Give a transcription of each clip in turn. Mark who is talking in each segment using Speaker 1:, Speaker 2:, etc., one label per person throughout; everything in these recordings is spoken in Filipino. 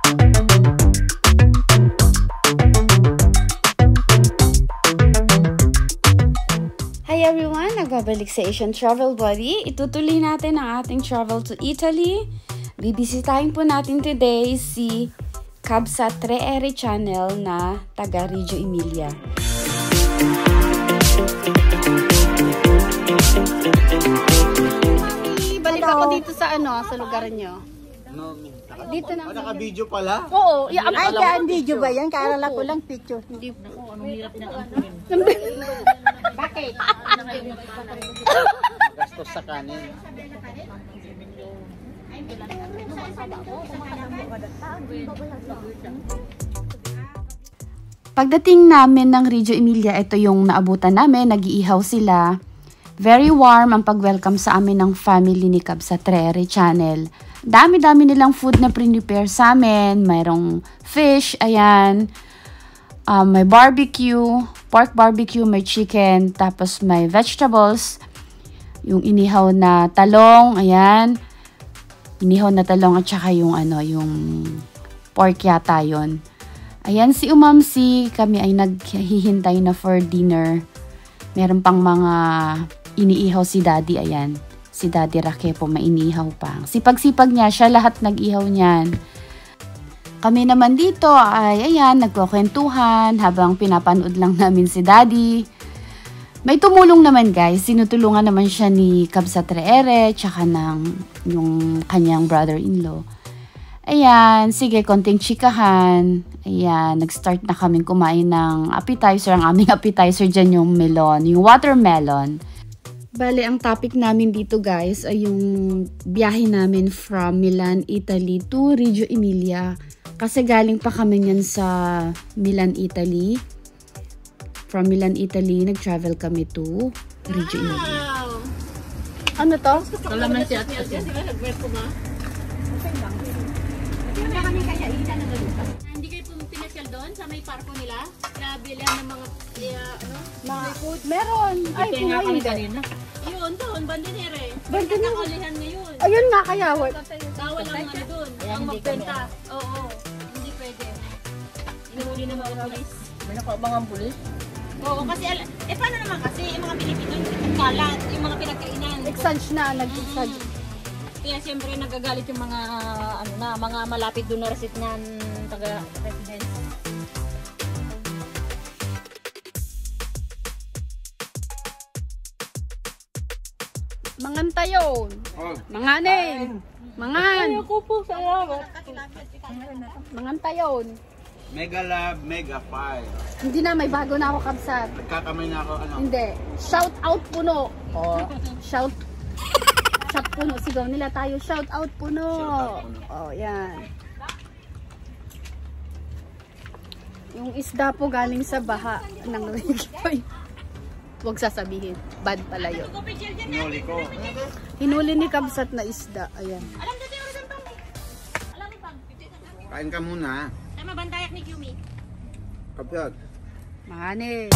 Speaker 1: Hi everyone! Nagbabalik sa Asian Travel Buddy. Itutuloy natin ang ating travel to Italy. Bibisitahin po natin today si Kabsat 3R channel na taga Reggio Emilia. Balik ako dito sa sa lugar nyo. Dito na.
Speaker 2: Naka-video pala?
Speaker 1: Oo.
Speaker 3: Ay, kaya video ba yan? Kaalala ko lang picture.
Speaker 1: Hindi po.
Speaker 2: Anong hirap niya ang
Speaker 1: Bakit?
Speaker 2: gastos sa kanin.
Speaker 1: Pagdating namin ng Reggio Emilia, ito yung naabutan namin. Nag-iihaw sila. Very warm ang pag-welcome sa amin ng family ni Kabsat 3R channel. Dami-dami nilang food na prepare sa amin. Mayroong fish, ayan. May barbecue, pork barbecue, may chicken, tapos may vegetables. Yung inihaw na talong, ayan. Inihaw na talong at saka yung yung pork yata yun. Ayan si Umamsi, kami ay naghihintay na for dinner. Meron pang mga iniihaw si Daddy, ayan. Si Daddy Rakepo, mainihaw pa. Sipag-sipag niya, siya lahat nag-ihaw niyan. Kami naman dito ay, ayan, nagkukwentuhan habang pinapanood lang namin si Daddy. May tumulong naman guys, sinutulungan naman siya ni Kabsat 3R, tsaka ng yung kanyang brother-in-law. Ayan, sige, konting chikahan. Ayan, nag-start na kaming kumain ng appetizer. Ang aming appetizer dyan yung melon, yung watermelon. Bale, ang topic namin dito guys ay yung biyahe namin from Milan, Italy to Reggio Emilia. Kasi galing pa kami niyan sa Milan, Italy. From Milan, Italy, nag-travel kami to Reggio Emilia. Ano to?
Speaker 2: Alam na siya.
Speaker 4: Hindi kayo pinasyal doon sa may parko nila? Grabe lang ng mga food.
Speaker 1: Meron. Ay, kumain
Speaker 2: kanina.
Speaker 4: Yun, doon, Bandinere.
Speaker 1: Bandinere.
Speaker 4: Nakaulihan ngayon.
Speaker 1: Ayun nga kaya.
Speaker 4: Bawal ang doon. Ang magbenta. Oo, hindi pwede. Inuhuli ng mga pulis.
Speaker 2: May nakabang pulis?
Speaker 4: Oo, kasi, paano naman kasi, yung mga Pilipino, yung kalat, yung mga pinagkainan.
Speaker 1: Exage na, nag-exage.
Speaker 4: Kaya siyempre nagagalit yung mga, mga malapit doon na resident taga-residence.
Speaker 1: Mangan tayo. Manganin. Mangan.
Speaker 4: Ayoko po, salamat.
Speaker 1: Mangan tayo.
Speaker 2: Mega Love, Mega Fire.
Speaker 1: Hindi na, may bago na ako Kabsat.
Speaker 2: Nagkakamay na ako,
Speaker 1: Hindi. Shout out puno. Oh. Shout puno. Sigaw nila tayo. Shout out puno. Oh, yan. Yung isda po galing sa baha ng Reggio. Huwag sasabihin. Bad pala yun.
Speaker 2: Hinuli ko.
Speaker 1: Hinuli ni Kabsat na isda. Ayan.
Speaker 4: Alam na tayo rin pang. Alam ni pang.
Speaker 2: Kain ka muna.
Speaker 4: Tama bandayak ni Yumi.
Speaker 2: Kapyat.
Speaker 1: Manganin.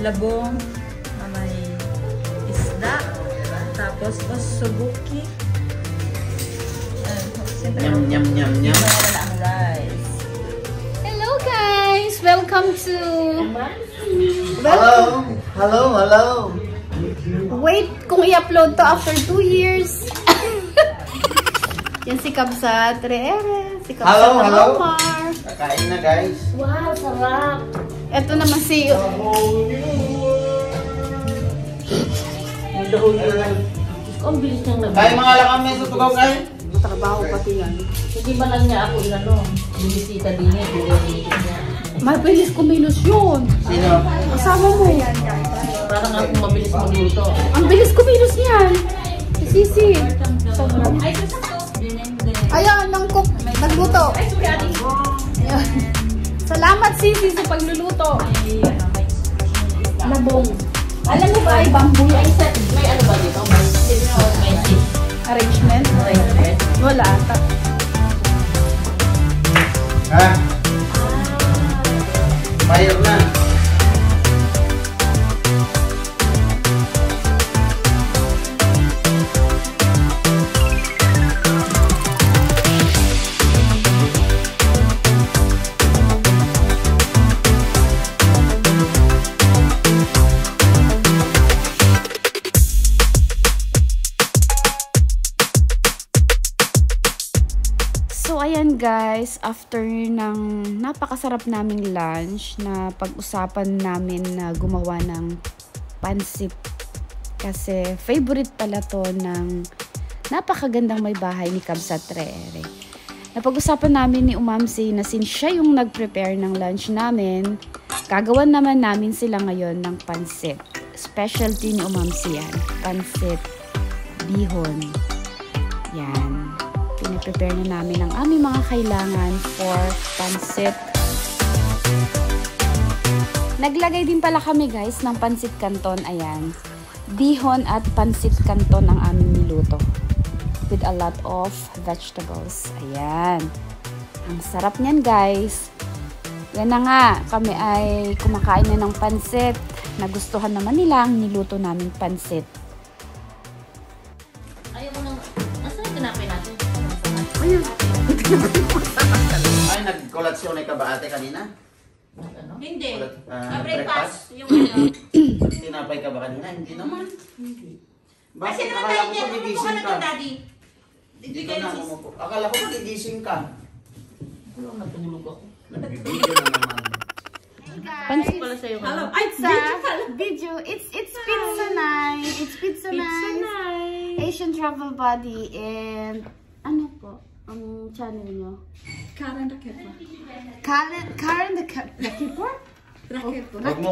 Speaker 5: labong na may isda, tapos ossobuki.
Speaker 2: Nyam nyam nyam nyam.
Speaker 5: Wala ang rice.
Speaker 1: Hello guys! Welcome to...
Speaker 2: Hello! Hello! Hello!
Speaker 1: Wait kung i-upload to after 2 years. Yan si Kabsat 3R. Si Kabsat
Speaker 2: Hello, hello.
Speaker 1: Omar.
Speaker 2: Kakain na guys.
Speaker 1: Wow, sarap. Ito naman si...
Speaker 5: Ang bilis niyang nabili.
Speaker 2: Kaya mga lakang may tutugaw kayo.
Speaker 1: Trabaho pati yan.
Speaker 5: Hindi ba lang niya ako inano, binisita din niya, binibigit niya.
Speaker 1: Mabilis kumilos yun.
Speaker 2: Sino?
Speaker 1: Kasama mo.
Speaker 5: Parang ako mabilis magluto.
Speaker 1: Ang bilis kumilos niyan. Si Sisi. Ayan, nang cook. Nagluto. Ayan. Salamat Sisi sa pagluluto. Labong. Alam mo ba, bamboo yan?
Speaker 5: May ano ba dito? May
Speaker 1: Arrangement? Wala ata.
Speaker 2: Ha? Fire na.
Speaker 1: So, ayan guys, after ng napakasarap naming lunch, na pag-usapan namin na gumawa ng pansip. Kasi favorite pala to ng napakagandang may bahay ni Cab sa Trere. Napag-usapan namin ni Umamsi na since siya yung nag-prepare ng lunch namin, gagawan naman namin sila ngayon ng pansip. Specialty ni Umamsi yan, pansip, bihon. Yan. Pinaprepare na namin ang aming mga kailangan for pancit. Naglagay din pala kami guys ng pancit canton. Ayan. Bihon at pancit canton ang aming niluto. With a lot of vegetables. Ayan. Ang sarap niyan guys. Yan na nga. Kami ay kumakain na ng pancit. Nagustuhan naman nila ang niluto namin pancit.
Speaker 5: ayaw mo nang, asan yung tinapay natin?
Speaker 1: Ayun.
Speaker 2: Ay, nag-kolatsyon ka ba ate kanina?
Speaker 5: Ano?
Speaker 4: Hindi.
Speaker 2: Breakfast?
Speaker 4: Yung ano.
Speaker 2: Tinapay ka ba kanina? Hindi naman.
Speaker 4: Kasi
Speaker 2: Bakit?
Speaker 4: naman
Speaker 2: Akala
Speaker 4: tayo
Speaker 2: ko
Speaker 4: niya, kumukuha
Speaker 2: magigising
Speaker 4: na
Speaker 2: ka.
Speaker 4: to, Daddy.
Speaker 2: Hindi ka na kumupo. Akala ko magigising ka.
Speaker 5: Wala, natulog ako.
Speaker 2: Nagbibigyo na naman.
Speaker 5: Pansip pala sa'yo ka.
Speaker 1: Pizza. Video. It's pizza night. It's pizza night. Asian Travel Buddy. And ano po ang channel nyo?
Speaker 3: Karen Rakepa.
Speaker 1: Karen Rakepo?
Speaker 3: Rakepa.
Speaker 2: Wag mo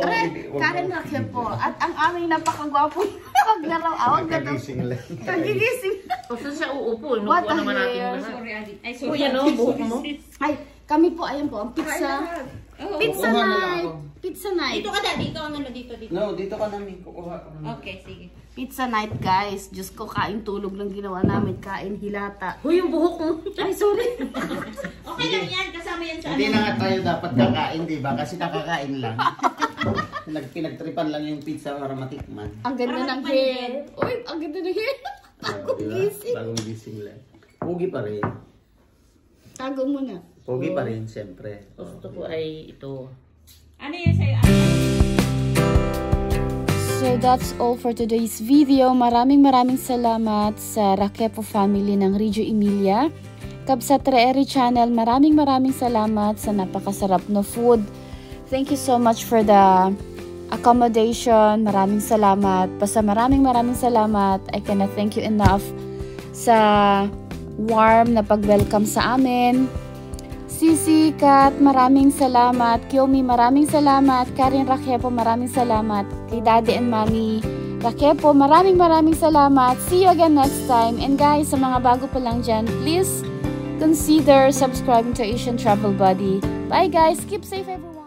Speaker 1: Karen Rakepo. At ang aming napakagwapong wag na daw.
Speaker 2: Nagigising lang.
Speaker 1: Kagigising.
Speaker 5: O saan siya uupo?
Speaker 1: What
Speaker 5: Inuupo
Speaker 1: the
Speaker 5: naman natin
Speaker 1: hell?
Speaker 5: lahat.
Speaker 4: Ay,
Speaker 5: Kuya, no? Buhok mo?
Speaker 1: Ay, kami po, ayan po, ang pizza. Pizza
Speaker 2: Kukuha na lang
Speaker 1: night.
Speaker 2: ako.
Speaker 1: Pizza night.
Speaker 4: Dito ka, Daddy. Ikaw ang ano dito.
Speaker 2: No, dito ka namin. Kukuha ka namin.
Speaker 4: Okay, sige.
Speaker 1: Pizza night, guys. Diyos ko, kain tulog lang ginawa namin. Kain hilata.
Speaker 5: Huy, yung buhok mo.
Speaker 1: Ay, sorry.
Speaker 4: Okay lang yan. Kasama yan sa
Speaker 2: Hindi
Speaker 4: ano.
Speaker 2: na nga tayo dapat kakain, di ba? Kasi kakakain lang. Pinagtripan lang yung pizza para matikman.
Speaker 1: Ang ganda ng hair. Uy, ang ganda ng hair. Ako gising.
Speaker 2: Bagong gising lang. Pogi pa rin.
Speaker 1: Tago mo na.
Speaker 2: Pogi pa rin, siyempre.
Speaker 5: Gusto ko ay ito.
Speaker 4: Ano yan sa'yo?
Speaker 1: So that's all for today's video. Maraming salamat sa Rakepo family ng Reggio Emilia. Cab sa Trere channel, maraming salamat sa napakasarap na food. Thank you so much for the accommodation. Maraming salamat. Basta maraming salamat. I cannot thank you enough sa warm na pag-welcome sa amin. Sisi, Kat, maraming salamat. Kiyomi, maraming salamat. Karen Rakepo, maraming salamat. Kay Daddy and Mommy Rakepo, maraming salamat. See you again next time. And guys, sa mga bago pa lang dyan, please consider subscribing to Asian Travel Buddy. Bye guys. Keep safe everyone.